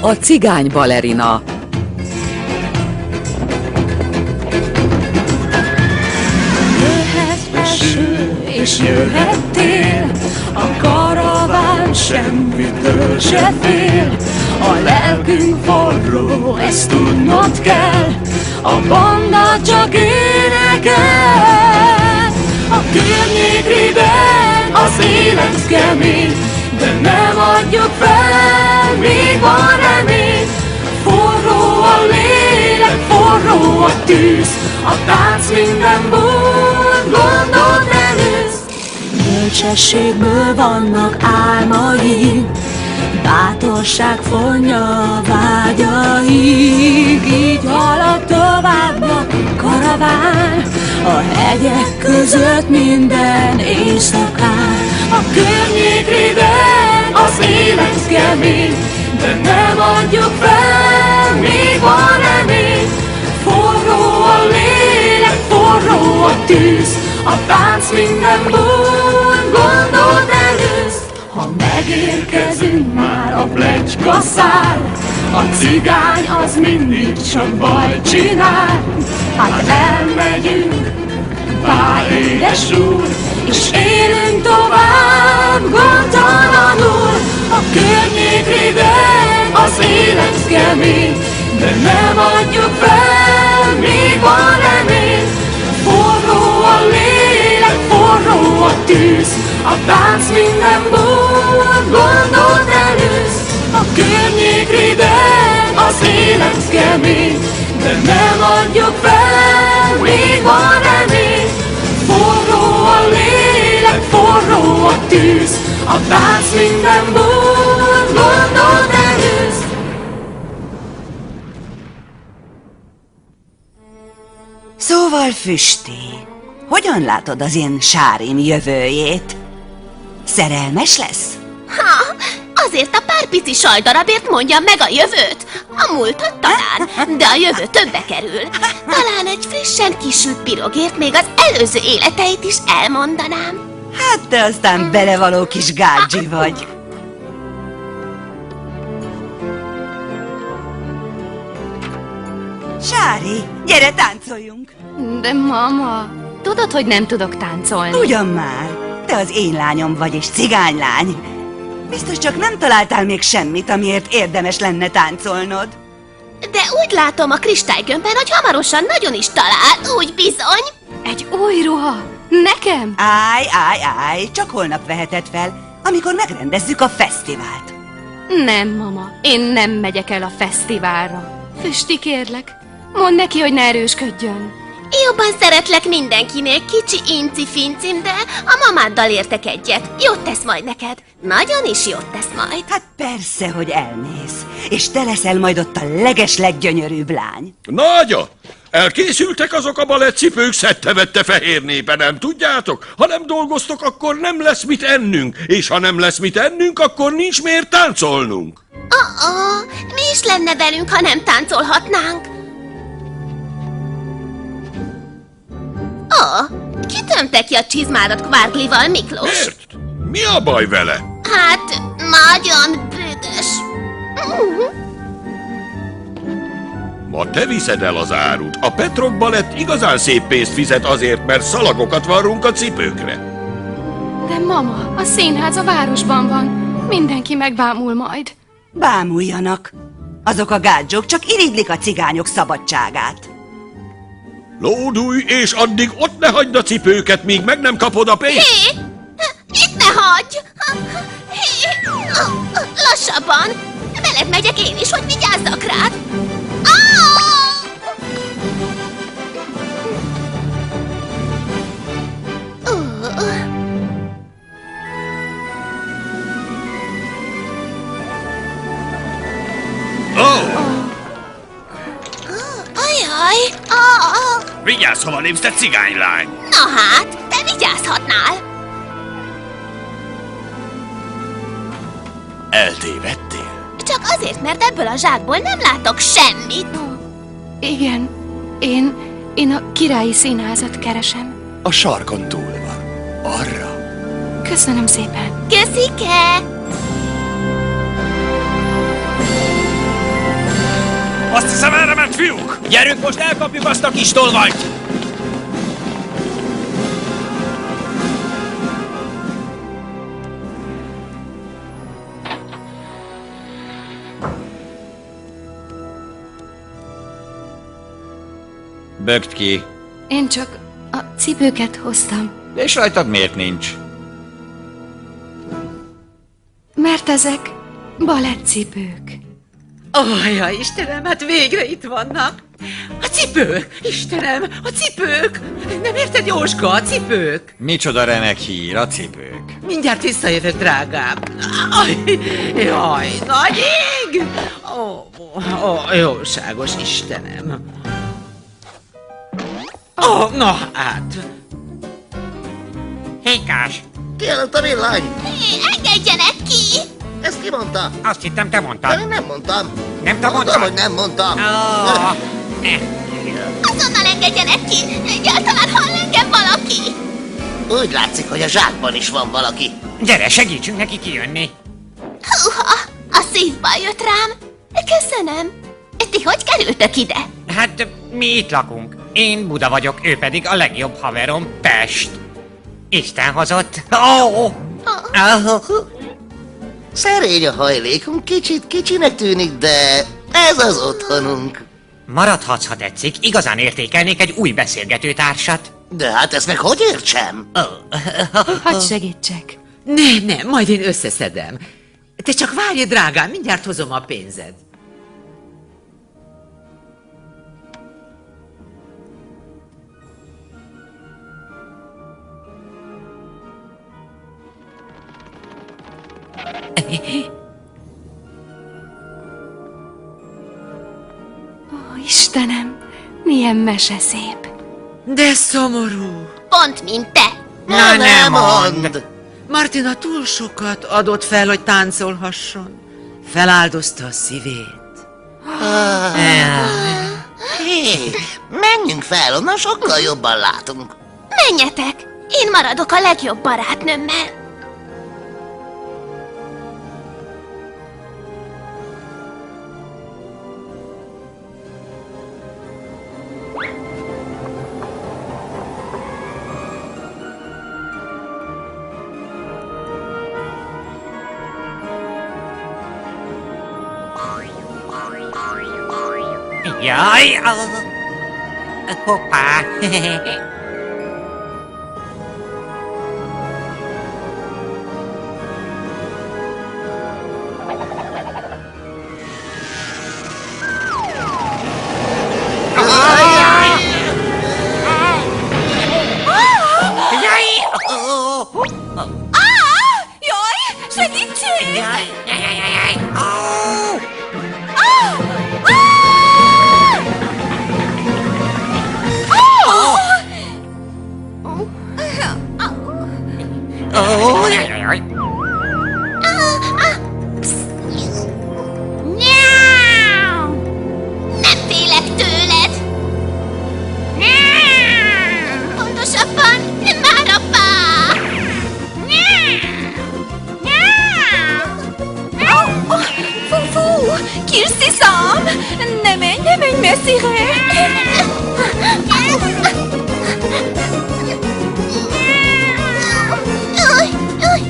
a cigány balerina. Jöhet eső és jöhet tél, a karaván semmitől se fél. A lelkünk forró, ezt tudnod kell, a banda csak énekel. A környék rideg, az élet kemény, de nem adjuk fel, még van remény. Forró a lélek, forró a tűz, a tánc minden búr, gondot előz. Bölcsességből vannak álmaink, bátorság fonja vágyaig. Így halad tovább a karaván, a hegyek között minden éjszakán. A környék rideg, az élet kemény, de nem adjuk fel, még van remény. Forró a lélek, forró a tűz, a tánc minden búr, gondot előz. Ha megérkezünk már a pletyka száll, a cigány az mindig csak bajt csinál. Hát elmegyünk, bár édes úr, és élünk tovább gondtalanul. A környék rideg, az élet kemény, de nem adjuk fel, még van remény. Forró a lélek, forró a tűz, a tánc minden búr, gondot előz. A környék rideg, az élet kemény, de nem adjuk fel, még van remény. Forró a lélek, forró a tűz, a tánc minden búr, gondot előz. Szóval, Füsti, hogyan látod az én Sárim jövőjét? Szerelmes lesz? Ha, azért a pár pici sajdarabért mondjam meg a jövőt. A múltat talán, de a jövő többe kerül. Talán egy frissen kisült pirogért még az előző életeit is elmondanám. Hát te aztán belevaló kis gádzsi vagy. Sári, gyere táncoljunk! De mama, tudod, hogy nem tudok táncolni. Ugyan már, te az én lányom vagy és cigánylány. Biztos csak nem találtál még semmit, amiért érdemes lenne táncolnod. De úgy látom a kristálygömbben, hogy hamarosan nagyon is talál, úgy bizony. Egy új ruha? Nekem? Állj, csak holnap veheted fel, amikor megrendezzük a fesztivált. Nem, mama, én nem megyek el a fesztiválra. Füsti, kérlek, mondd neki, hogy ne erősködjön. Jobban szeretlek mindenkinél, kicsi inci-fincim, de a mamáddal értek egyet. Jót tesz majd neked. Nagyon is jót tesz majd. Hát persze, hogy elmész, és te leszel majd ott a legesleggyönyörűbb lány. Nagyja! Elkészültek azok a balettcipők szedte-vette fehér népe, nem tudjátok? Ha nem dolgoztok, akkor nem lesz mit ennünk, és ha nem lesz mit ennünk, akkor nincs miért táncolnunk. Mi is lenne velünk, ha nem táncolhatnánk? Kitömte ki a csizmádat kvárglival, Miklós? Miért? Mi a baj vele? Hát, nagyon büdös. Ma te viszed el az árut. A Petrok balett igazán szép pénzt fizet azért, mert szalagokat varrunk a cipőkre. De mama, a színház a városban van. Mindenki megbámul majd. Bámuljanak. Azok a gádzsok csak irigylik a cigányok szabadságát. Lódulj, és addig ott ne hagyd a cipőket, míg meg nem kapod a pénzt. Hé! Itt ne hagyj! Hé! Lassabban! Veled megyek én is, hogy vigyázzak rád! Ajaj! Vigyázz, hova lépsz, te cigánylány! Na hát, te vigyázhatnál! Eltévedtél? Csak azért, mert ebből a zsákból nem látok semmit. Igen, én a királyi színházat keresem. A sarkon túl van. Arra. Köszönöm szépen. Köszike! Azt hiszem erre ment, fiúk! Gyerünk, most elkapjuk azt a kis tolvanyt! Bögd ki. Én csak a cipőket hoztam, És rajtad miért nincs? mert ezek balettcipők. Ja, Istenem, hát végre itt vannak. A cipők! Istenem, a cipők! Nem érted, Jóska, a cipők? Micsoda remek hír, a cipők. Mindjárt visszajövök, drágám. Aj, jaj, nagy ég! Jóságos Istenem. Na hát. Hékás, Kijelent a villany! Engedjenek ki! Ezt ki mondta? azt hittem te De mondtad. én nem mondtam. Nem te Mondtam, mondtad? hogy nem mondtam. Azonnal engedjenek ki! Egyáltalán hall engem valaki! Úgy látszik, hogy a zsákban is van valaki. Gyere, segítsünk neki kijönni. Húha! A szív baj jött rám! Köszönöm! Ti hogy kerültök ide? Hát, mi itt lakunk. Én Buda vagyok, ő pedig a legjobb haverom, Pest. Isten hozott. Szerény a hajlékunk, kicsit kicsinek tűnik, de ez az otthonunk. Maradhatsz, ha tetszik. Igazán értékelnék egy új beszélgetőtársat. De hát ezt meg hogy értsem? Hadd segítsek. Nem, majd én összeszedem. Te csak várj, drágám, mindjárt hozom a pénzed. Ó, Istenem, milyen meseszép. De szomorú. Pont, mint te! Na, nem mondd! Martina túl sokat adott fel, hogy táncolhasson. Feláldozta a szívét. Hé, menjünk fel, onnan sokkal jobban látunk. Menjetek! Én maradok a legjobb barátnőmmel. Jaj! Hoppá! Jaj, segítség! Nem félek tőled! Pontosabban, már apá! Fú, Kirsti szám! Ne menj messzire! Uj, uj.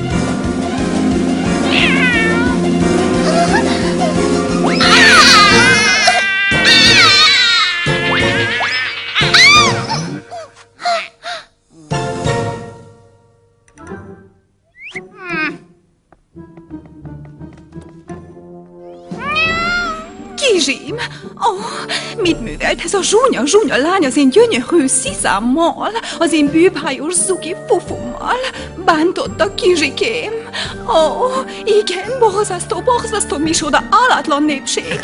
Kizsim! Mit művelt ez a zsúnya lány az én gyönyörű sziszámmal, az én bűbhájos zuki fufummal? Bántotta Kizsikém? Igen, borzasztó, micsoda állatlan népség!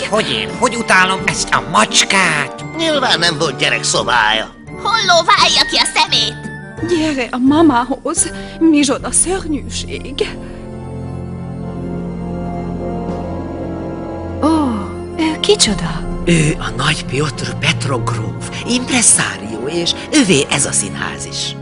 Hogy utálom ezt a macskát? Nyilván nem volt gyerek szobája. Holló válja ki a szemét! Gyere a mamához, micsoda szörnyűség! Ó, ő kicsoda? Ő a nagy Piotr Petrogróf, impresszárió, és ővé ez a színház is.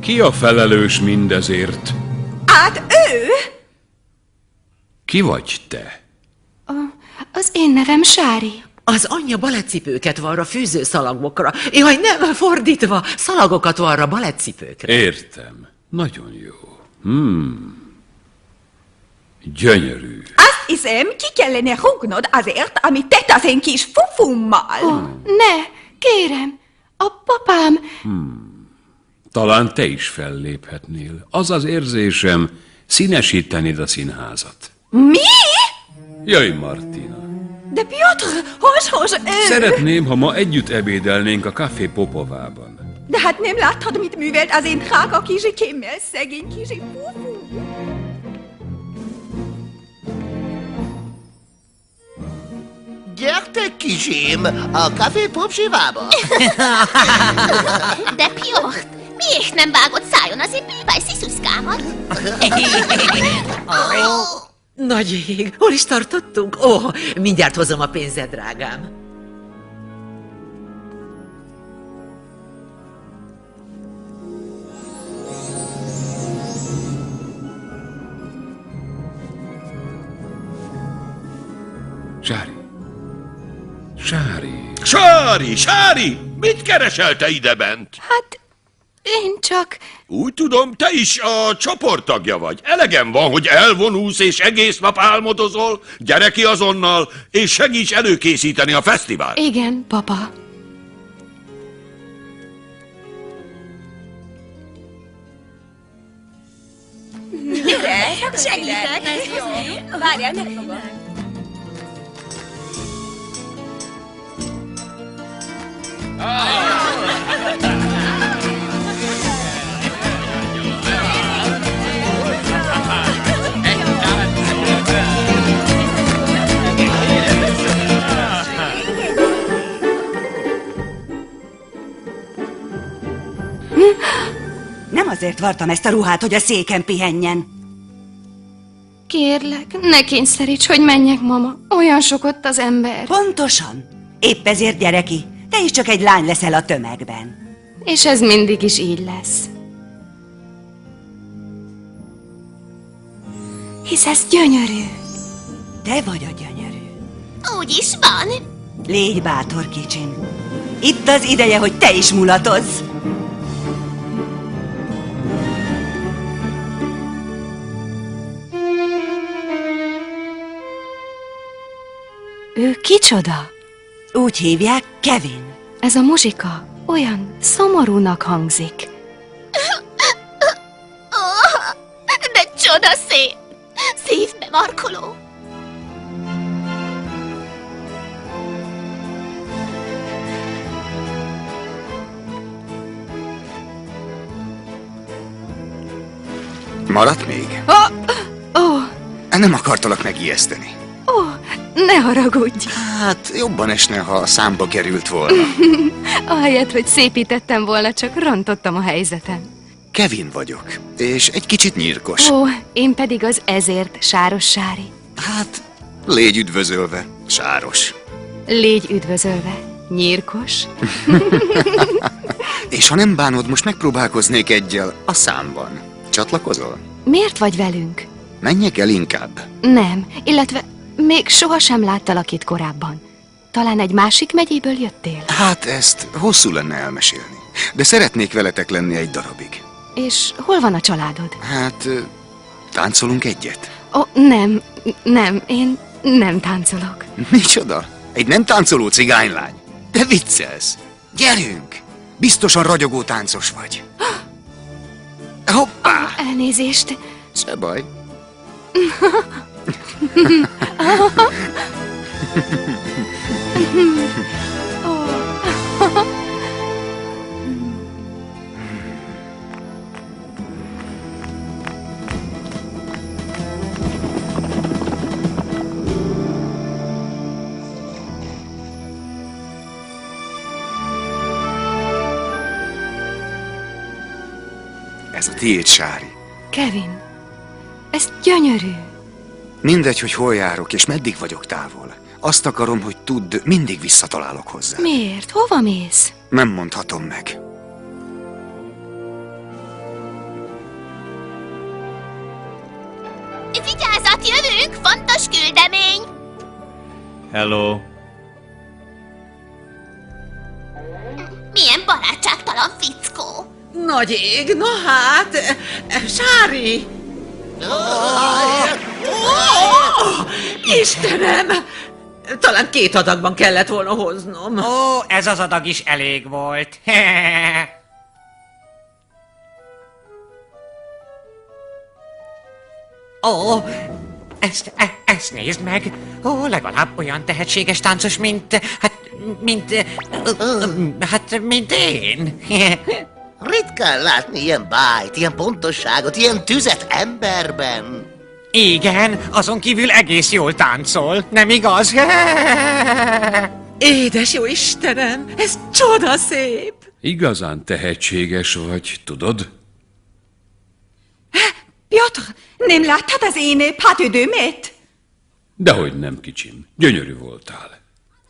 Ki a felelős mindezért? Hát ő! Ki vagy te? Az én nevem Sári. Az anyja balettcipőket varra fűzőszalagokra. Jaj, nem, fordítva, szalagokat varra balettcipőkre. Értem. Nagyon jó. Gyönyörű. Azt hiszem, ki kellene rúgnod azért, amit tett az én kis fufummal. Ne, kérem, a papám... Talán te is felléphetnél. Az az érzésem, színesítenéd a színházat. Mi? Jöjj, Martina. De Piotr, hogy ő... Szeretném, ha ma együtt ebédelnénk a Café Popovában. De hát nem láttad, mit művelt az én drága kizsikémmel, szegény kizsi fufu? Gyertek, kizsém, a Café Popsivába. De Piotr, miért nem vágott szájon az én bűváj sziszuszkámat? Nagy ég, hol is tartottunk? Ó, mindjárt hozom a pénzed, drágám. Sári. Sári. Sári! Mit keresel te idebent? Hát, én csak... Úgy tudom, te is a csoporttagja vagy. Elegem van, hogy elvonulsz és egész nap álmodozol. Gyere ki azonnal, és segíts előkészíteni a fesztivált. Igen, papa. Segítek! Várjál, megfogom. Nem azért vartam ezt a ruhát, hogy a széken pihenjen. Kérlek, ne kényszeríts, hogy menjek, mama. Olyan sok ott az ember. Pontosan. Épp ezért gyere ki. Te is csak egy lány leszel a tömegben. És ez mindig is így lesz. Hisz ez gyönyörű. Te vagy a gyönyörű. Úgy is van. Légy bátor, kicsim. Itt az ideje, hogy te is mulatozz. Ő kicsoda? Úgy hívják Kevin. Ez a muzsika olyan szomorúnak hangzik. De csodaszép! Szívbe markoló! Maradt még? Ó, Nem akartalak megijeszteni. ne haragudj! Hát jobban esne, ha számba került volna. Ahelyett, hogy szépítettem volna, csak rontottam a helyzeten. Kevin vagyok, és egy kicsit nyírkos. Ó, én pedig az ezért sáros Sári. Hát, légy üdvözölve, sáros. Légy üdvözölve, nyírkos. És ha nem bánod, most megpróbálkoznék egyel a számban. Csatlakozol? Miért vagy velünk? Menjek el inkább. Nem, illetve még sohasem láttalak itt korábban. Talán egy másik megyéből jöttél? Hát ezt hosszú lenne elmesélni. De szeretnék veletek lenni egy darabig. És hol van a családod? Hát, táncolunk egyet? Ó, nem, én nem táncolok. Micsoda? Egy nem táncoló cigánylány? Te viccelsz! Gyerünk! Biztosan ragyogó táncos vagy. Hoppá! Elnézést. Se baj. Ez a tiéd, Sári. Kevin, ez gyönyörű. Mindegy, hogy hol járok, és meddig vagyok távol. Azt akarom, hogy tudd, mindig visszatalálok hozzá. Miért? Hova mész? Nem mondhatom meg. Hello. Milyen barátságtalan fickó. Nagy ég, na hát, Sári! Istenem! Talán 2 adagban kellett volna hoznom. Ó, ez az adag is elég volt. Ó, ezt nézd meg. Ó, legalább olyan tehetséges táncos, mint én. Ritkán látni ilyen bájt, ilyen pontosságot, ilyen tüzet emberben. Igen, azon kívül egész jól táncol, nem igaz? Édes jó Istenem, ez csodaszép! Igazán tehetséges vagy, tudod? Piotr, nem láttad az én patődőmet? Dehogy nem, kicsim. Gyönyörű voltál.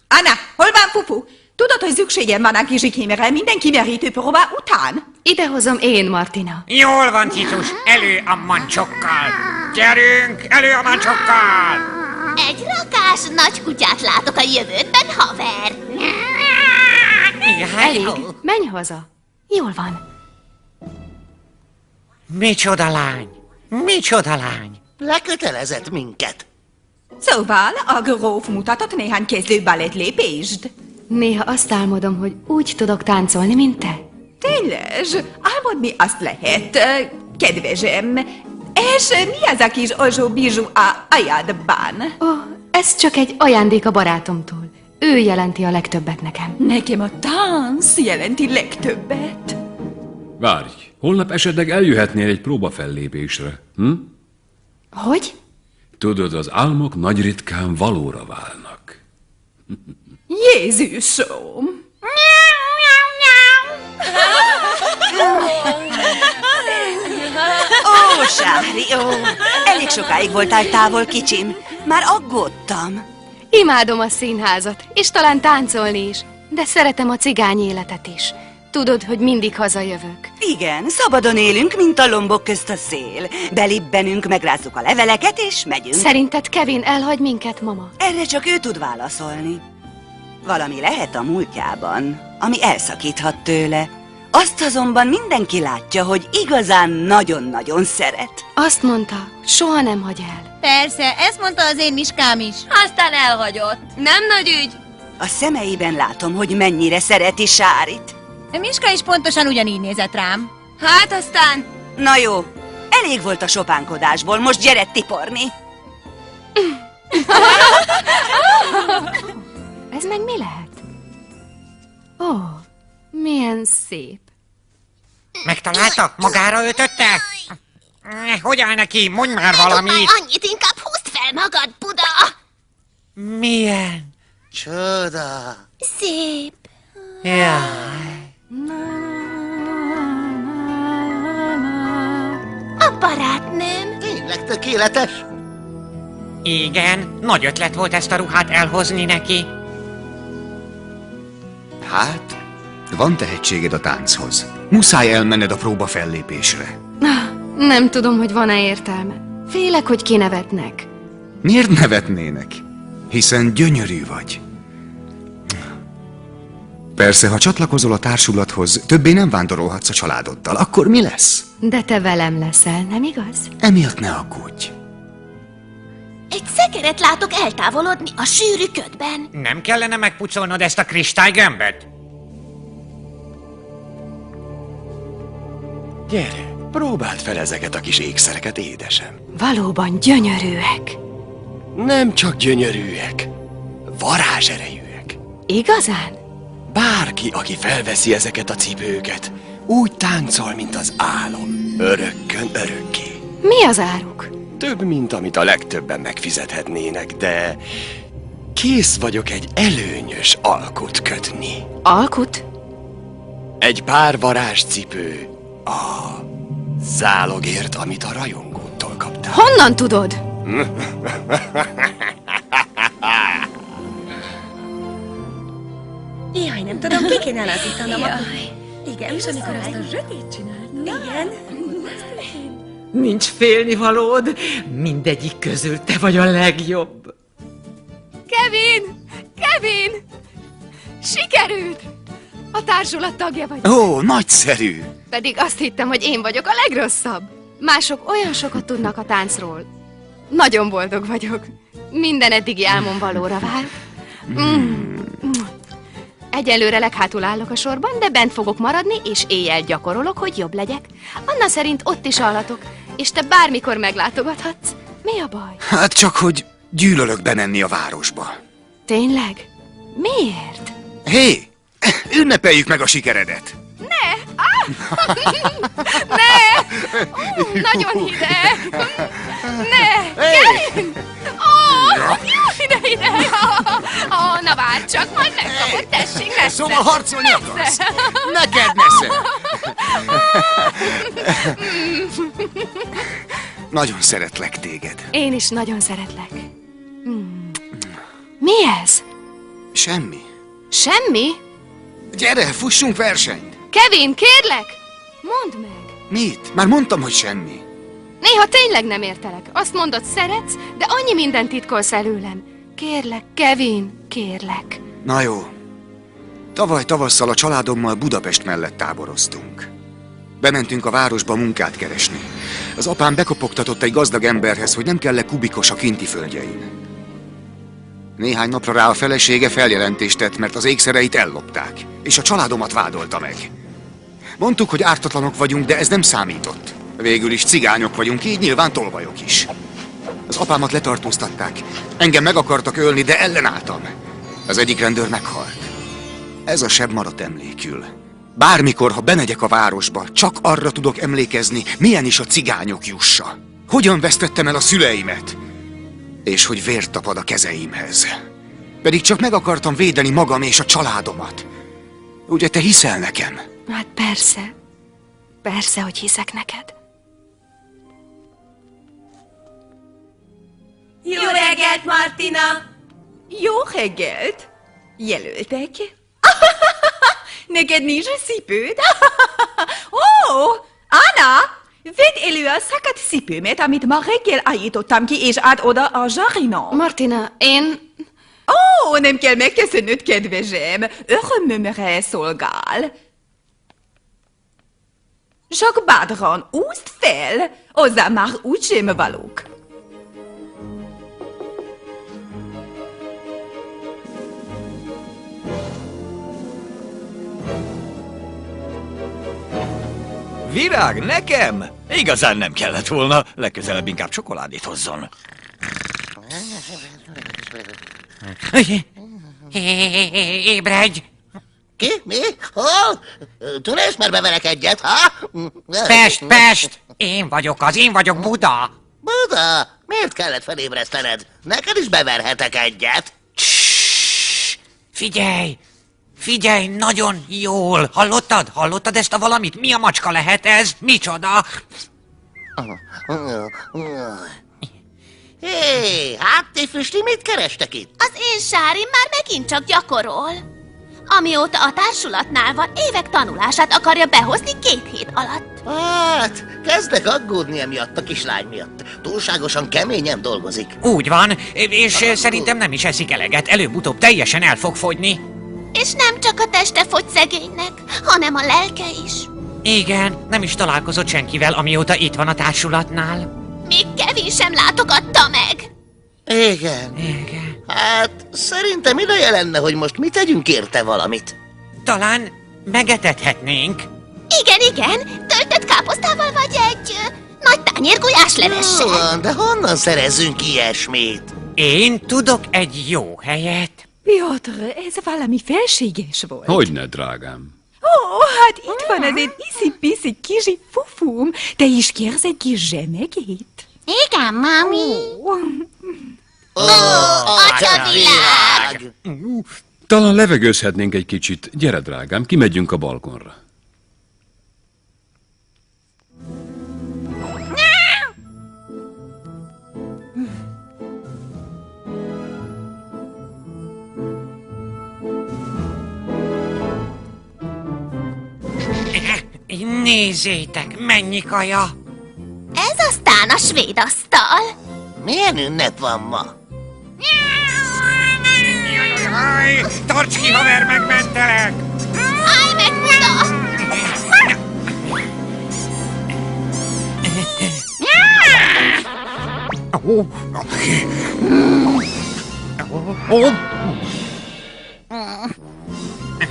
Anna, hol van Fufu? Tudod, hogy szükségem van a kizsikémre minden kimerítő próba után? Idehozom én, Martina. Jól van, Titus, elő a mancsokkal! Gyerünk, elő a mancsokkal! Egy rakás nagy kutyát látok a jövőben, haver. Elég, menj haza. Jól van. Micsoda lány! Micsoda lány! Lekötelezett minket. Szóval a gróf mutatott néhány kezdő balett lépést. Néha azt álmodom, hogy úgy tudok táncolni, mint te. Tényleg, álmodni azt lehet, kedvesem. És mi az a kis olcsó bizsú a ajadban? Ó, ez csak egy ajándék a barátomtól. Ő jelenti a legtöbbet nekem. Nekem a tánc jelenti legtöbbet. Várj, holnap esetleg eljöhetnél egy próbafellépésre, hm? Hogy? Tudod, az álmok nagy ritkán valóra válnak. Jézusom! Ó, Sári, ó! Elég sokáig voltál távol, kicsim. Már aggódtam. Imádom a színházat, és talán táncolni is, de szeretem a cigány életet is. Tudod, hogy mindig hazajövök. Igen, szabadon élünk, mint a lombok közt a szél. Belibbenünk, megrázzuk a leveleket, és megyünk. Szerinted Kevin elhagy minket, mama? Erre csak ő tud válaszolni. Valami lehet a múltjában, ami elszakíthat tőle. Azt azonban mindenki látja, hogy igazán nagyon-nagyon szeret. Azt mondta, soha nem hagy el. Persze, ezt mondta az én Miskám is. Aztán elhagyott. Nem nagy ügy. A szemeiben látom, hogy mennyire szereti Sárit. Miska is pontosan ugyanígy nézett rám. Hát aztán... Na jó, elég volt a sopánkodásból, most gyere tiporni. Ez meg mi lehet? Ó, milyen szép. Megtalálta? Magára ötötte? Hogy áll neki? Mondj már valamit! Annyit, inkább húzd fel magad, Buda! Milyen? Csoda. Szép. Jaj. A barátnőm. Tényleg tökéletes. Igen, nagy ötlet volt ezt a ruhát elhozni neki. Hát, van tehetséged a tánchoz. Muszáj elmenned a próba fellépésre. Nem tudom, hogy van-e értelme. Félek, hogy kinevetnek. Miért nevetnének? Hiszen gyönyörű vagy. Persze, ha csatlakozol a társulathoz, többé nem vándorolhatsz a családoddal. Akkor mi lesz? De te velem leszel, nem igaz? Emiatt ne aggódj. Egy szekeret látok eltávolodni a sűrű ködben. Nem kellene megpucolnod ezt a kristálygömböt? Gyere, próbáld fel ezeket a kis ékszereket, édesem. Valóban gyönyörűek. Nem csak gyönyörűek, varázserejűek. Igazán? Bárki, aki felveszi ezeket a cipőket, úgy táncol, mint az álom. Örökkön örökké. Mi az áruk? Több, mint amit a legtöbben megfizethetnének, de kész vagyok egy előnyös alkut kötni. Alkut? Egy pár varázscipő a zálogért, amit a rajongótól kaptál. Honnan tudod? Jaj, nem tudom, ki kéne lazítanom. Igen, és amikor azt a zsötét csináltam. Igen. Nincs félnivalód, mindegyik közül te vagy a legjobb. Kevin! Kevin! Sikerült! A társulat tagja vagy. Ó, nagyszerű! Pedig azt hittem, hogy én vagyok a legrosszabb. Mások olyan sokat tudnak a táncról. Nagyon boldog vagyok. Minden eddigi álmom valóra vált. Egyelőre leghátul állok a sorban, de bent fogok maradni, és éjjel gyakorolok, hogy jobb legyek. Anna szerint ott is alhatok, és te bármikor meglátogathatsz. Mi a baj? Hát csak, hogy gyűlölök bemenni a városba. Tényleg? Miért? Hé, ünnepeljük meg a sikeredet! Ne! Ah! Ne! Nagyon hideg! Ne! Kevin! Ide! Na várj csak, majd megkapod, tessék, lesz. Szóval harcolni akarsz? Neked nesze! Nagyon szeretlek téged. Én is nagyon szeretlek. Mi ez? Semmi. Semmi? Gyere, fussunk versenyt! Kevin, kérlek! Mondd meg! Mit? Már mondtam, hogy semmi. Néha tényleg nem értelek. Azt mondod, szeretsz, de annyi mindent titkolsz előlem. Kérlek, Kevin, kérlek. Na jó. Tavaly tavasszal a családommal Budapest mellett táboroztunk. Bementünk a városba munkát keresni. Az apám bekopogtatott egy gazdag emberhez, hogy nem kell-e kubikos a kinti földjein. Néhány napra rá a felesége feljelentést tett, mert az ékszereit ellopták, és a családomat vádolta meg. Mondtuk, hogy ártatlanok vagyunk, de ez nem számított. Végül is cigányok vagyunk, így nyilván tolvajok is. Az apámat letartóztatták. Engem meg akartak ölni, de ellenálltam. Az egyik rendőr meghalt. Ez a seb maradt emlékül. Bármikor, ha bemegyek a városba, csak arra tudok emlékezni, milyen is a cigányok jussa. Hogyan vesztettem el a szüleimet? És hogy vért tapad a kezeimhez. Pedig csak meg akartam védeni magam és a családomat. Ugye te hiszel nekem? Hát persze. Persze, hogy hiszek neked. Jó reggelt, Martina! Jó reggelt! Jelöltek? Neked nincs cipőd? Ó, Anna! Vedd elő a szakadt cipőmet, amit ma reggel állítottam ki, és add oda a zsarinom. Martina, én... Ó, nem kell megköszönnöd, kedvesem. Örömömre szolgál. Csak bátran úszd fel, hozzá már úgysem valók. Virág, nekem? Igazán nem kellett volna. Legközelebb inkább csokoládét hozzon. Ébredj! Ki? Mi? Hol? Tűnés, mert beverek egyet, ha? Pest! Én vagyok Buda! Buda, miért kellett felébresztened? Neked is beverhetek egyet. Figyelj, nagyon jól! Hallottad ezt a valamit? Mi a macska lehet ez? Micsoda? Hé, hát ti füsti, mit kerestek itt? Az én Sárim már megint csak gyakorol. Amióta a társulatnál van, évek tanulását akarja behozni 2 hét alatt. Hát, kezdek aggódni emiatt a kislány miatt. Túlságosan keményen dolgozik. Úgy van, és szerintem nem is eszik eleget. Előbb-utóbb teljesen el fog fogyni. És nem csak a teste fogy szegénynek, hanem a lelke is. Igen, nem is találkozott senkivel, amióta itt van a társulatnál. Még Kevin sem látogatta meg. Igen. Hát, szerintem ideje lenne, hogy most mi tegyünk érte valamit. Talán megetethetnénk. Igen, töltött káposztával vagy egy nagy tányér gulyáslevessel. Jó van, de honnan szerezzünk ilyesmit? Én tudok egy jó helyet. Piotr, ez valami felséges volt. Hogyne, drágám. Ó, hát itt van az egy iszi-piszi kisi fufum. Te is kérsz egy kis zsemegét? Igen, mami. Atyavilág! Talán levegőzhetnénk egy kicsit. Gyere, drágám, kimegyünk a balkonra. Nézzétek, mennyi kaja! Ez aztán a svéd asztal. Milyen ünnep van ma? Tarts ki, haver, megmentelek! Állj meg, Buda!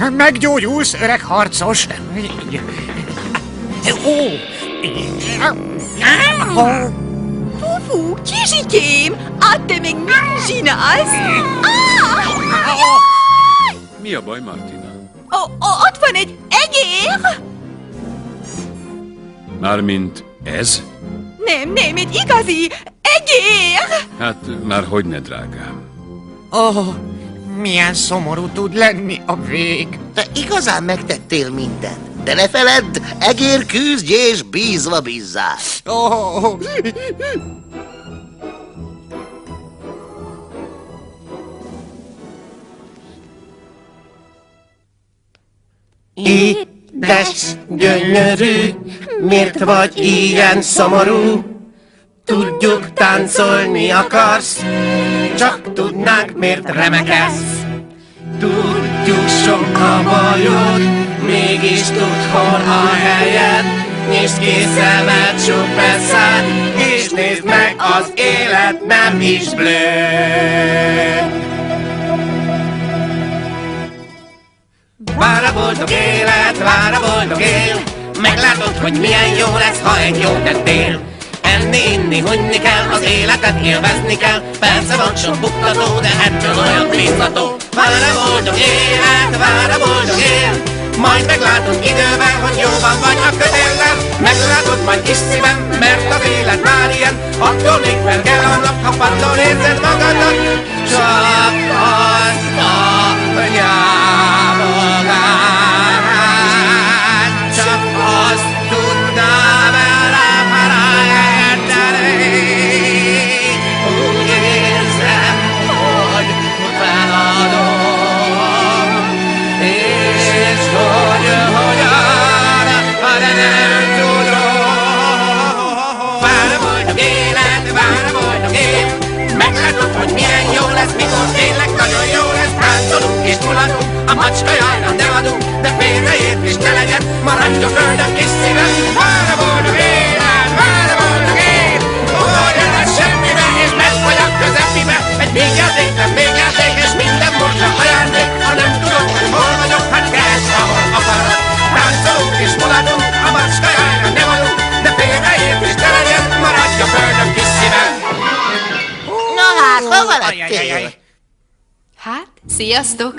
Meggyógyulsz, öreg harcos! Fufu, Kizsikém, add te meg mit csinálsz? Mi a baj, Martina? Ott van egy egér! Mármint ez? Nem, egy igazi egér! Hát már hogyne, drágám. Milyen szomorú tud lenni a vég. Te igazán megtettél mindent. De ne feledd, egér küzdj és bízva bízzál. Édes, gyönyörű, miért vagy ilyen szomorú? Tudjuk, táncolni akarsz, csak tudnánk, miért remekesz. Tudjuk, sok a bajod, mégis tudd, hol a helyed. Nyisd ki szemed, csukd be szád, és nézd meg, az élet nem is blőd. Vár a boldog élet, vár a boldog él, meglátod, hogy milyen jó lesz, ha egy jó tettél. Enni, inni, hunni kell, az életet élvezni kell. Persze van sok buktató, de ettől olyan biztató. Vár a boldog élet, vár a boldog él, majd meglátod időben, hogy jóban vagy a kötéllel. Meglátod majd kis szívem, mert az élet már ilyen. Attól még fel kell a nap, ha pattól érzed magadat. Csak azt a nyávogát, csak azt tudnám elfelejteni. Úgy érzem, hogy feladom, és hogyan, de nem tudom. Vár a boldog élet, vár a boldog élet, meglátod, hogy milyen jó lesz, mikor tényleg nagyon jó lesz. Táncolunk és muladunk, a macska jajra nem adunk, de félreértés ne legyen, maradj a földön kis szívem. Vár a boldog élet, vár a boldog élet, ugorjon el semmibe, és lesz vagy a közepibe. Egy még játék, és minden most a ajándék. Ha nem tudod, hogy hol vagyok, hát keresd, ahol akarod. Táncolunk és muladunk, a macska jajra nem adunk, de félreértés ne legyen, maradj a földön kis szívem. Na hát, hova lettél? Hát, sziasztok!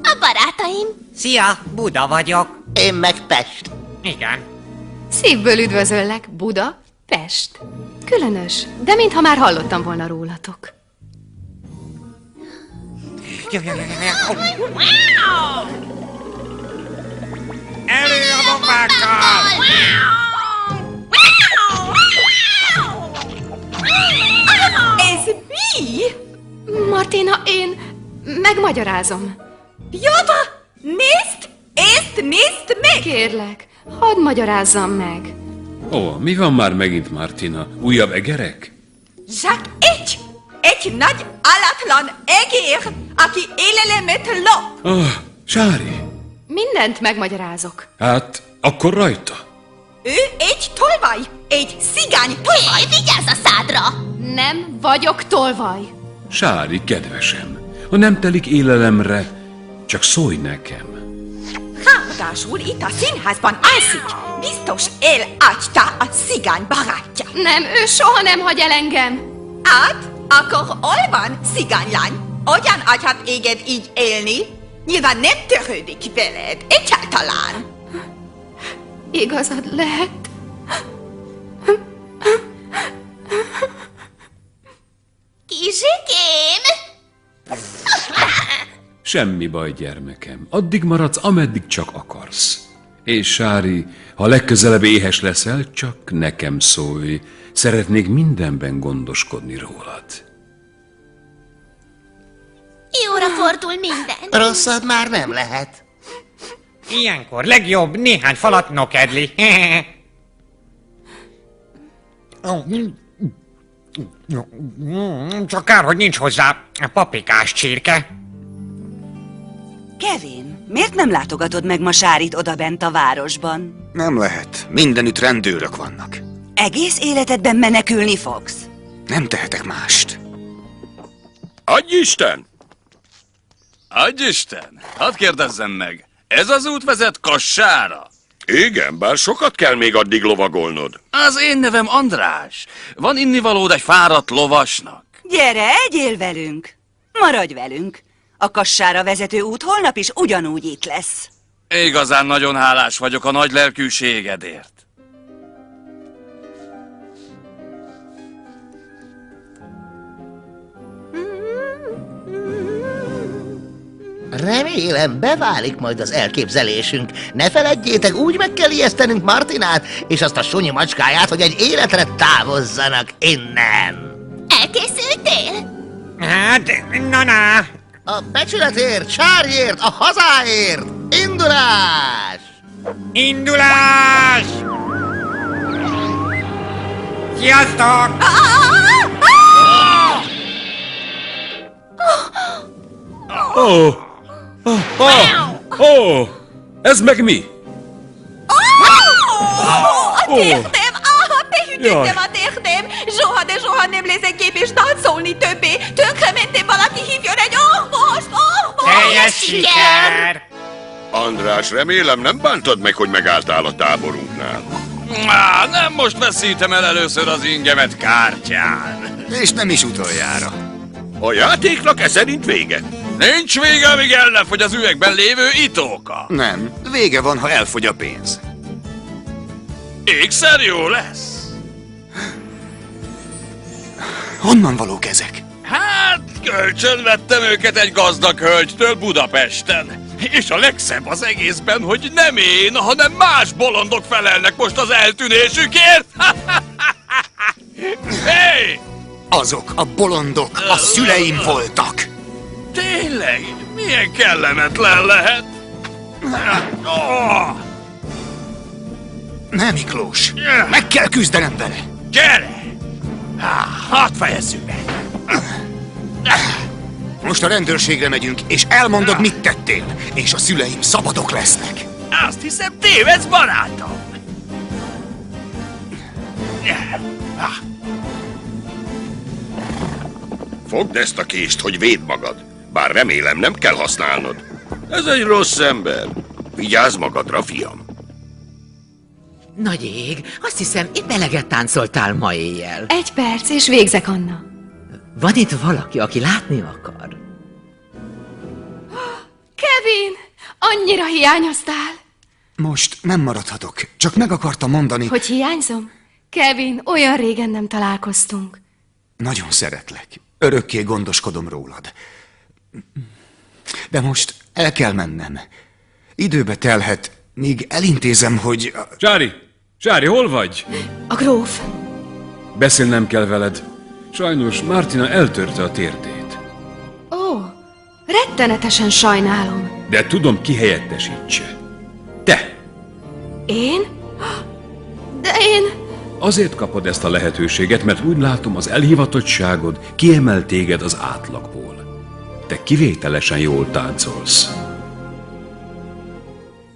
A barátaim! Szia, Buda vagyok. Én meg Pest. Igen. Szívből üdvözöllek, Buda, Pest. Különös, de mintha már hallottam volna rólatok. Elő a bombákkal! Ez mi? Martina, én megmagyarázom. Java, nézd meg! Kérlek, hadd magyarázzam meg. Ó, mi van már megint, Martina? Újabb egerek? Csak egy nagy alatlan egér, aki élelemet lop. Sári. Mindent megmagyarázok. Hát, akkor rajta. Ő egy tolvaj, egy cigány tolvaj. Hé, vigyázz a szádra! Nem vagyok tolvaj. Sári, kedvesem, ha nem telik élelemre, csak szólj nekem. Ráadásul itt a színházban alszik. Biztos elágyta a cigány barátja. Nem, ő soha nem hagy el engem. Hát, akkor hol van, cigánylány? Hogyan adhat éged így élni? Nyilván nem törődik veled, egyáltalán. Igazad lehet. Kizsikém! Semmi baj, gyermekem. Addig maradsz, ameddig csak akarsz. És Sári, ha legközelebb éhes leszel, csak nekem szólj. Szeretnék mindenben gondoskodni rólad. Jóra fordul minden. Rosszabb már nem lehet. Ilyenkor legjobb néhány falat nokedli. Csak kár, hogy nincs hozzá paprikás csirke. Kevin, miért nem látogatod meg ma Sárit odabent a városban? Nem lehet. Mindenütt rendőrök vannak. Egész életedben menekülni fogsz? Nem tehetek mást. Adj Isten! Adj Isten! Hadd kérdezzem meg, ez az út vezet Kassára? Igen, bár sokat kell még addig lovagolnod. Az én nevem András. Van innivalód egy fáradt lovasnak? Gyere, egyél velünk! Maradj velünk! A Kassára vezető út holnap is ugyanúgy itt lesz. Igazán nagyon hálás vagyok a nagy lelkűségedért. Remélem, beválik majd az elképzelésünk. Ne feledjétek, úgy meg kell ijesztenünk Martinát és azt a sunyi macskáját, hogy egy életre távozzanak innen. Elkészültél? Hát, na. A becsületért, Sárjért, a hazáért! Indulás! Indulás! Sziasztok! Ez meg mi? A térdem! Behütöttem a térdem! Soha, de soha nem leszek képes táncolni többé! Tönkrementem, valaki hívjon egy orvost! Teljes siker! András, remélem nem bántad meg, hogy megálltál a táborunknál. Nem most veszítem el először az ingemet kártyán. És nem is utoljára. A játéknak ez szerint vége. Nincs vége, amíg ellefogy az üvegben lévő itóka. Nem, vége van, ha elfogy a pénz. Ékszer jó lesz. Honnan valók ezek? Hát, kölcsön vettem őket egy gazdag hölgytől Budapesten. És a legszebb az egészben, hogy nem én, hanem más bolondok felelnek most az eltűnésükért. Hey! Azok a bolondok a szüleim voltak. Tényleg? Milyen kellemetlen lehet. Nem, Miklós. Meg kell küzdenem vele. Gyere! Hadd fejezzük be. Most a rendőrségre megyünk, és elmondod, mit tettél. És a szüleim szabadok lesznek. Azt hiszem, tévedsz, barátom. Fogd ezt a kést, hogy védd magad. Bár remélem, nem kell használnod. Ez egy rossz ember. Vigyázz magadra, fiam. Nagy ég, azt hiszem, épp eleget táncoltál ma éjjel. 1 perc, és végzek, Anna. Van itt valaki, aki látni akar? Kevin! Annyira hiányoztál! Most nem maradhatok. Csak meg akartam mondani... Hogy hiányzom? Kevin, olyan régen nem találkoztunk. Nagyon szeretlek. Örökké gondoskodom rólad. De most el kell mennem. Időbe telhet, míg elintézem, hogy... Sári, hol vagy? A gróf. Beszélnem kell veled. Sajnos Martina eltörte a térdét. Ó, rettenetesen sajnálom. De tudom, ki helyettesítse. Te! Én? De én... Azért kapod ezt a lehetőséget, mert úgy látom, az elhivatottságod kiemel téged az átlagból. Te kivételesen jól táncolsz.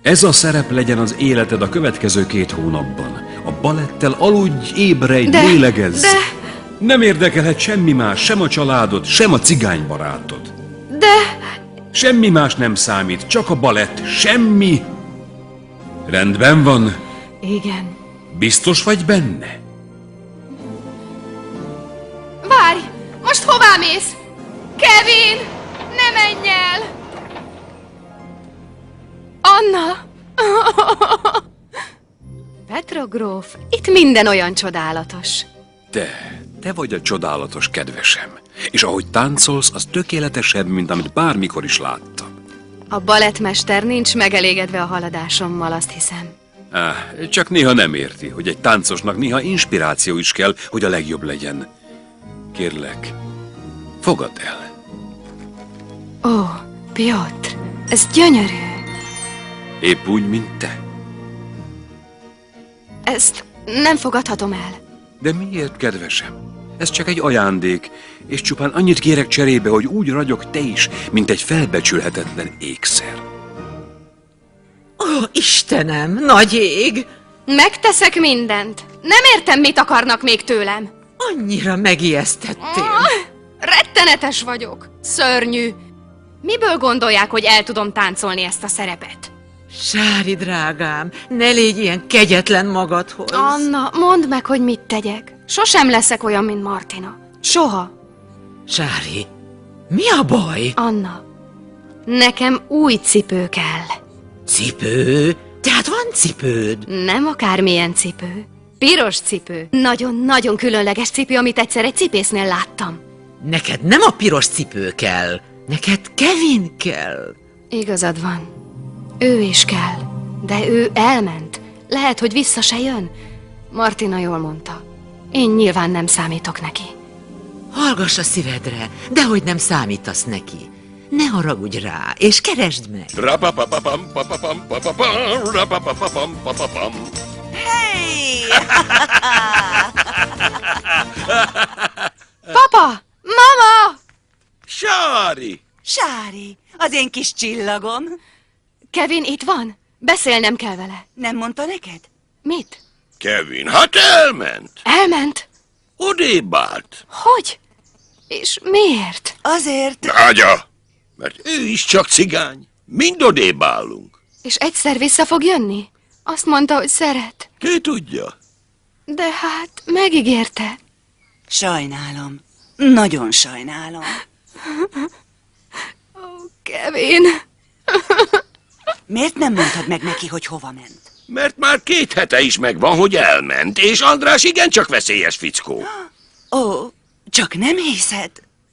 Ez a szerep legyen az életed a következő 2 hónapban. A balettel aludj, ébredj, lélegezz. De... Nem érdekelhet semmi más, sem a családod, sem a cigánybarátod. De... Semmi más nem számít, csak a balett, semmi. Rendben van? Igen. Biztos vagy benne? Várj! Most hová mész? Kevin! Ne menj el! Anna! Petra gróf, itt minden olyan csodálatos. Te vagy a csodálatos, kedvesem. És ahogy táncolsz, az tökéletesebb, mint amit bármikor is láttam. A balettmester nincs megelégedve a haladásommal, azt hiszem. Csak néha nem érti, hogy egy táncosnak néha inspiráció is kell, hogy a legjobb legyen. Kérlek, fogadd el. Ó, Piotr, ez gyönyörű. Épp úgy, mint te. Ezt nem fogadhatom el. De miért, kedvesem? Ez csak egy ajándék, és csupán annyit kérek cserébe, hogy úgy ragyog te is, mint egy felbecsülhetetlen ékszer. Ó, Istenem, nagy ég! Megteszek mindent. Nem értem, mit akarnak még tőlem. Annyira megijesztettél. Rettenetes vagyok. Szörnyű. Miből gondolják, hogy el tudom táncolni ezt a szerepet? Sári, drágám, ne légy ilyen kegyetlen magadhoz. Anna, mondd meg, hogy mit tegyek. Sosem leszek olyan, mint Martina. Soha. Sári, mi a baj? Anna, nekem új cipő kell. Cipő? Tehát van cipőd? Nem akármilyen cipő. Piros cipő. Nagyon-nagyon különleges cipő, amit egyszer egy cipésznél láttam. Neked nem a piros cipő kell. Neked Kevin kell. Igazad van. Ő is kell. De ő elment. Lehet, hogy vissza se jön. Martina jól mondta. Én nyilván nem számítok neki. Hallgass a szívedre, dehogy nem számítasz neki. Ne haragudj rá, és keresd meg. Hey! Papa! Mama! Sári! Sári, az én kis csillagom. Kevin itt van? Beszélnem kell vele. Nem mondta neked? Mit? Kevin, hát elment. Elment? Odébb állt. Hogy? És miért? Azért... Ágya, mert ő is csak cigány. Mind odébb állunk. És egyszer vissza fog jönni? Azt mondta, hogy szeret. Ki tudja? De hát megígérte. Sajnálom. Nagyon sajnálom. Ó, Kevin. Miért nem mondtad meg neki, hogy hova ment? Mert már 2 hete is megvan, hogy elment, és András igencsak veszélyes fickó. Ó, csak nem hiszed?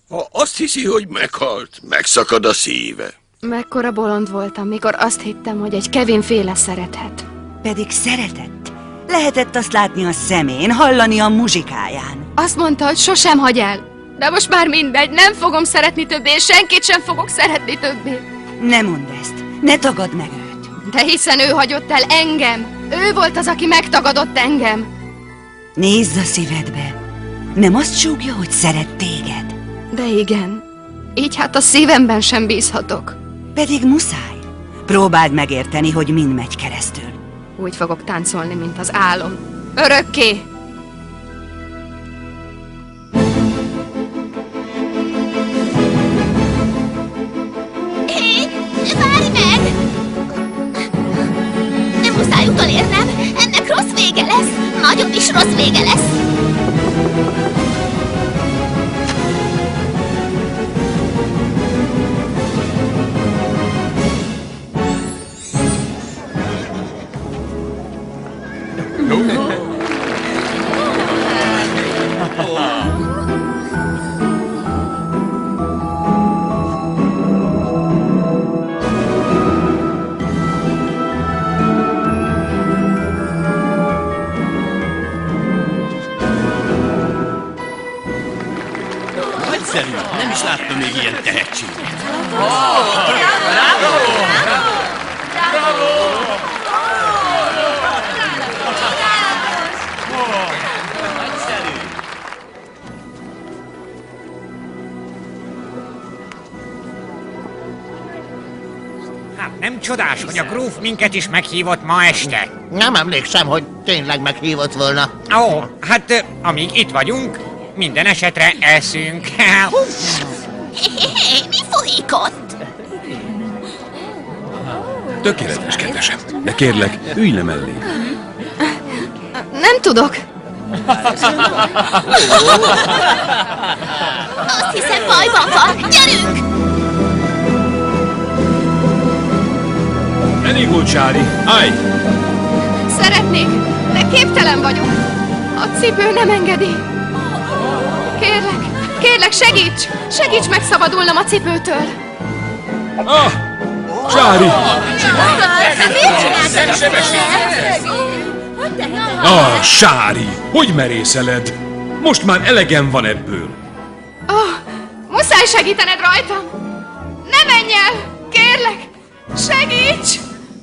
Ha azt hiszi, hogy meghalt, megszakad a szíve. Mekkora bolond voltam, mikor azt hittem, hogy egy Kevin féle szerethet. Pedig szeretett. Lehetett azt látni a szemén, hallani a muzsikáján. Azt mondta, hogy sosem hagy el. De most már mindegy, nem fogom szeretni többé, és senkit sem fogok szeretni többé. Ne mondd ezt, ne tagadd meg őt. De hiszen ő hagyott el engem. Ő volt az, aki megtagadott engem. Nézz a szívedbe. Nem azt súgja, hogy szeret téged? De igen. Így hát a szívemben sem bízhatok. Pedig muszáj. Próbáld megérteni, hogy mind megy keresztül. Úgy fogok táncolni, mint az álom. Örökké! Hé, várj meg! Nem muszáj utolérnem, ennek rossz vége lesz. Nagyon is rossz vége lesz. Nagyszerű! Nem is láttam még ilyen tehetséget. Hát nem csodás, hogy a gróf minket is meghívott ma este. Nem emlékszem, hogy tényleg meghívott volna. Ó, hát amíg itt vagyunk, minden esetre eszünk. Hé, mi folyik ott? Tökéletes, kedvesem. De kérlek, ülj le mellé. Nem tudok. Azt hiszem, bajban van. Gyerünk! Elég volt, Sári. Állj! Szeretnék, de képtelen vagyok. A cipő nem engedi. Kérlek, segíts! Segíts megszabadulnom a cipőtől. Ah! Sári! Ah, Sári! Hogy merészeled? Most már elegem van ebből. Muszáj segítened rajtam. Ne menj el! Kérlek, segíts!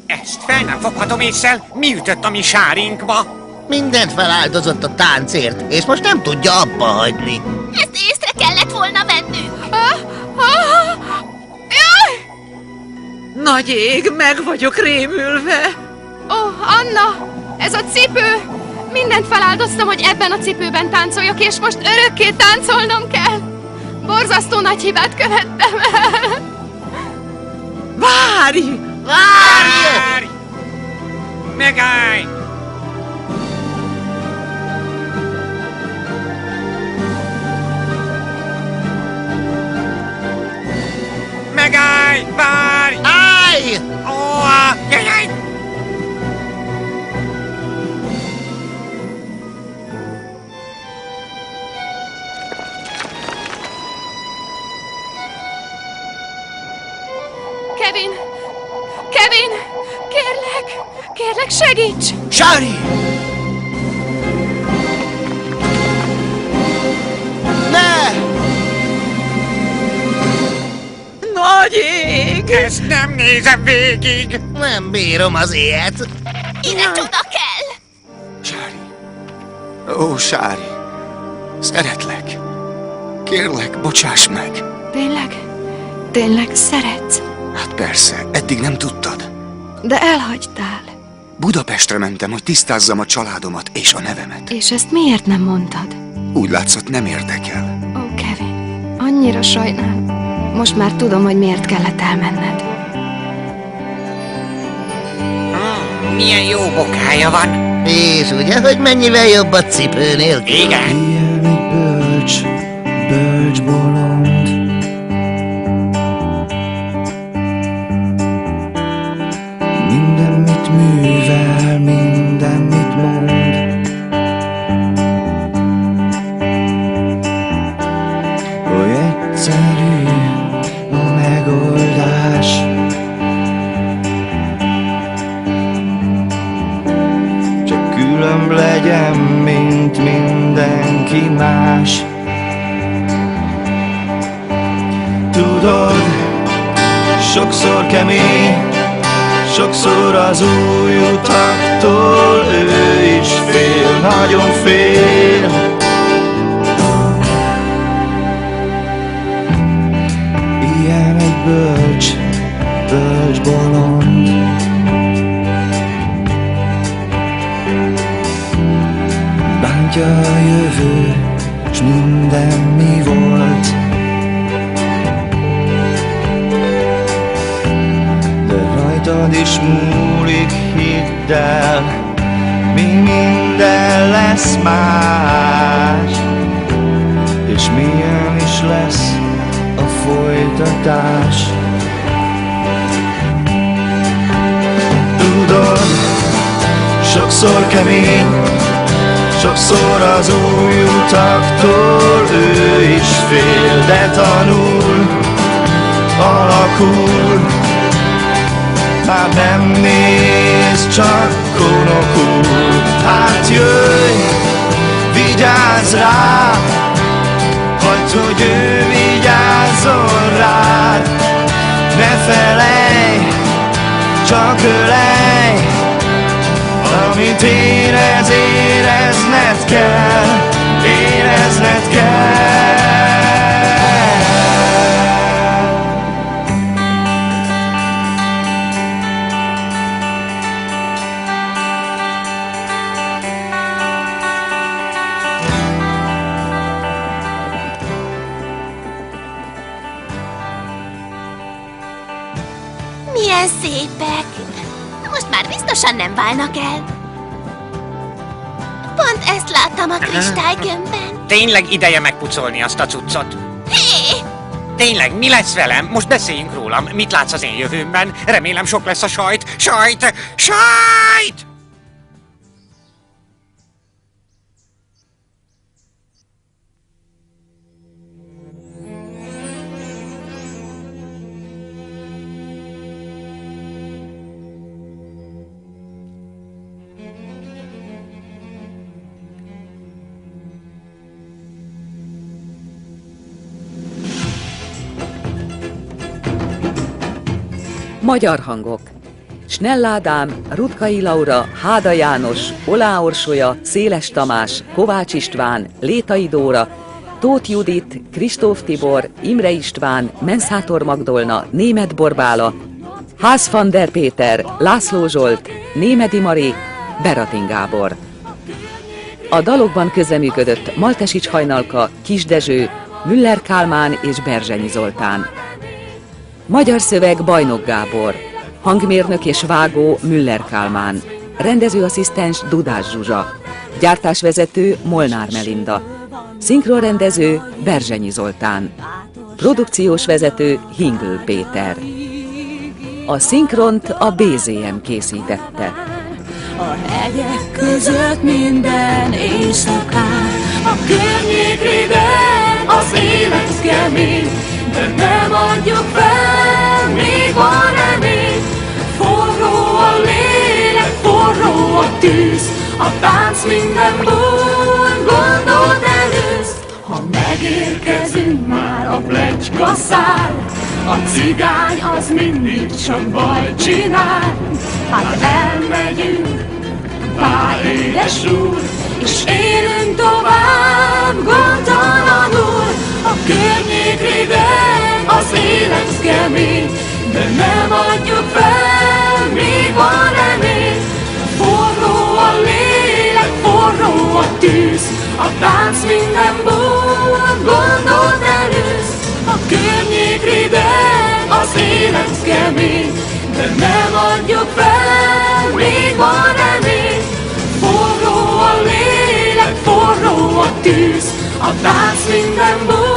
Ezt fel nem foghatom észre, mi ütött a mi sárinkba? Mindent feláldozott a táncért, és most nem tudja abba hagyni. Ezt észre kellett volna vennünk. Nagy ég, meg vagyok rémülve. Ó, Anna, ez a cipő! Mindent feláldoztam, hogy ebben a cipőben táncoljak, és most örökké táncolnom kell. Borzasztó nagy hibát követtem el. Várj! Várj! Megállj! Megállj! Várj! Állj! Ó, jaj! Kevin! Kevin! Kérlek, segíts! Shari! Ne! Nagy ég! Ezt nem nézem végig! Nem bírom az ilyet. Ide csoda kell! Ó, Sári, szeretlek. Kérlek, bocsáss meg. Tényleg szeretsz? Hát persze, eddig nem tudtad. De elhagytál. Budapestre mentem, hogy tisztázzam a családomat és a nevemet. És ezt miért nem mondtad? Úgy látszott, nem érdekel. Ó, Kevin, annyira sajnálom. Most már tudom, hogy miért kellett elmenned. Milyen jó bokája van. És ugye, hogy mennyivel jobb a cipő nélkül? Igen. Ilyen egy bölcs bolond. Minden, mit művel, minden, mit mond. Oly egyszerű a megoldás. Csak különb legyen, mint mindenki más. Tudod, sokszor kemény, sokszor az új utaktól ő is fél, nagyon fél. Ilyen egy bölcs bolond. Bántja a jövő, s minden mi volt. Rajtad is múlik, hidd el, még minden lesz más, és milyen is lesz a folytatás. Tudod, sokszor kemény, sokszor az új utaktól ő is fél, de tanul, alakul. Már nem néz, csak konokul. Hát jöjj, vigyázz rá, hagyd, hogy ő vigyázzon rád. Ne felejj, csak ölej, amit érezned kell, érezned kell. Milyen szépek! Most már biztosan nem válnak el. Pont ezt láttam a kristálygömbben. Tényleg ideje megpucolni azt a cuccot. Hé! Tényleg, mi lesz velem? Most beszéljünk rólam. Mit látsz az én jövőmben? Remélem sok lesz a sajt. Sajt! Sajt! Magyar hangok. Snell Ádám, Rutkai Laura, Háda János, Olá Orsolya, Széles Tamás, Kovács István, Létai Dóra, Tóth Judit, Kristóf Tibor, Imre István, Menszátor Magdolna, Németh Borbála, Ház van der Péter, László Zsolt, Némedi Mari, Beratin Gábor. A dalokban közreműködött Maltesics Hajnalka, Kis Dezső, Müller Kálmán és Berzsenyi Zoltán. Magyar szöveg Bajnok Gábor, hangmérnök és vágó Müller Kálmán, rendezőasszisztens Dudás Zsuzsa, gyártásvezető Molnár Melinda, szinkronrendező Berzsenyi Zoltán, produkciós vezető Hingl Péter. A szinkront a BZM készítette. A hegyek között minden éjszakán, a környék régen az élet kemény, de nem adjuk fel, még van remény. Forró a lélek, forró a tűz, a tánc minden búl, gondold elősz. Ha megérkezünk már a pletyka száll, a cigány az mindig csak bajt csinál. Hát elmegyünk, pár édes úr, és élünk tovább gondtalanul. A környék régen az élet kemény, de nem adjuk fel, még van remény. Forró a lélek, forró a tűz, a tánc minden búl, gondold elősz. A környék régen az élet kemény, de nem adjuk fel, még van remény. Forró a lélek, forró a tűz, a tánc minden búl,